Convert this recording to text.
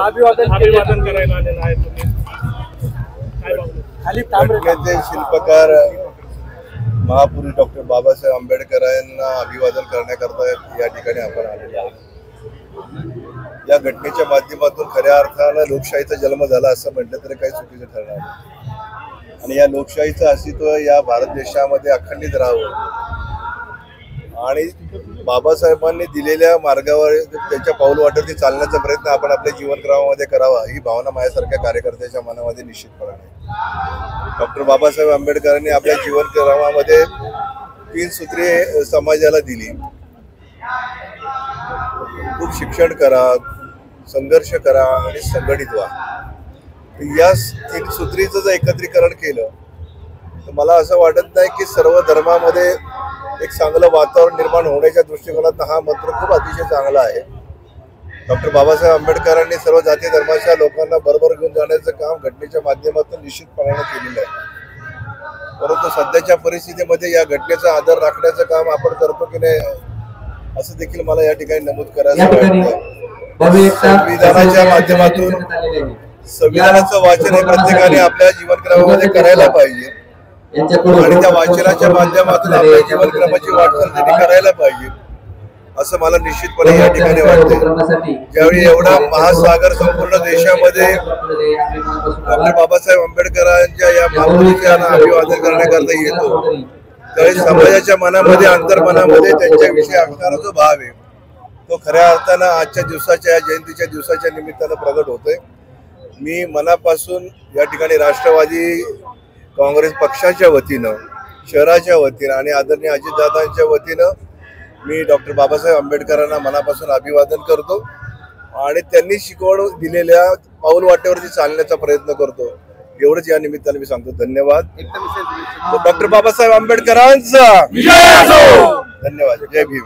अभिवादन करायला आलेला आहे तुम्ही घटनेचे शिल्पकार महापुरुष डॉक्टर बाबासाहेब आंबेडकर यांना अभिवादन करण्याकरता या ठिकाणी आपण आलेलो आहोत। या घटनेच्या माध्यमातून खऱ्या अर्थानं लोकशाहीचा जन्म झाला असं म्हटलं तरी काही चुकीचं ठरणार नाही आणि या लोकशाहीचं अस्तित्व या भारत देशामध्ये अखंडित राहावं आणि बाबासाहेबांनी दिलेल्या मार्गावर त्यांच्या पाऊलवाटेवरती चालण्याचा प्रयत्न आपण आपल्या जीवनक्रमामध्ये करावा ही भावना माझ्यासारख्या कार्यकर्त्याच्या मनामध्ये निश्चितपणे आहे। डॉक्टर बाबासाहेब आंबेडकरांनी आपल्या जीवनक्रमामध्ये 3 सूत्रे समाजाला दिली, खूप शिक्षण करा, संघर्ष करा आणि संघटित व्हा। या 3 सूत्रीचं जर एकत्रीकरण केलं तर मला असं वाटत नाही की सर्व धर्मामध्ये एक चांगलं वातावरण निर्माण होण्याच्या दृष्टिकोनातून हा मंत्र खूप अतिशय चांगला आहे। डॉक्टर बाबासाहेब आंबेडकरांनी सर्व जाती धर्माच्या लोकांना बरोबर घेऊन जाण्याचं काम घटनेच्या माध्यमातून निश्चितपणे केलेलं आहे, परंतु सध्याच्या परिस्थितीमध्ये या घटनेचा आदर राखण्याचं काम आपण करतो की नाही असं देखील मला या ठिकाणी नमूद करायचं वाटतं। संविधानाच्या माध्यमातून संविधानाचं वाचन हे प्रत्येकाने आपल्या जीवनक्रमामध्ये करायला पाहिजे आणि त्या वाचनाच्या माध्यमातून आपल्या जीवनक्रमाची वाटचाल त्यांनी करायला पाहिजे असं मला निश्चितपणे या ठिकाणी वाटतं। ज्यावेळी एवढा महासागर संपूर्ण देशामध्ये डॉक्टर बाबासाहेब आंबेडकरांच्या या महापुरुषांना अभिवादन करण्याकरता येतो त्यावेळी समाजाच्या मनामध्ये अंतर्मनामध्ये त्यांच्याविषयी असणारा जो भाव आहे तो खऱ्या अर्थानं आजच्या दिवसाच्या जयंतीच्या दिवसाच्या निमित्तानं प्रगट होतोय। मी मनापासून या ठिकाणी राष्ट्रवादी काँग्रेस पक्षाच्या वतीनं, शहराच्या वतीनं आणि आदरणीय अजितदादांच्या वतीनं मी डॉक्टर बाबासाहेब आंबेडकरांना मनापासून अभिवादन करतो आणि त्यांनी शिकवण दिलेल्या पाऊलवाटेवरती चालण्याचा प्रयत्न करतो एवढंच या निमित्ताने मी सांगतो। धन्यवाद। डॉक्टर बाबासाहेब आंबेडकरांचा धन्यवाद। जय भीम।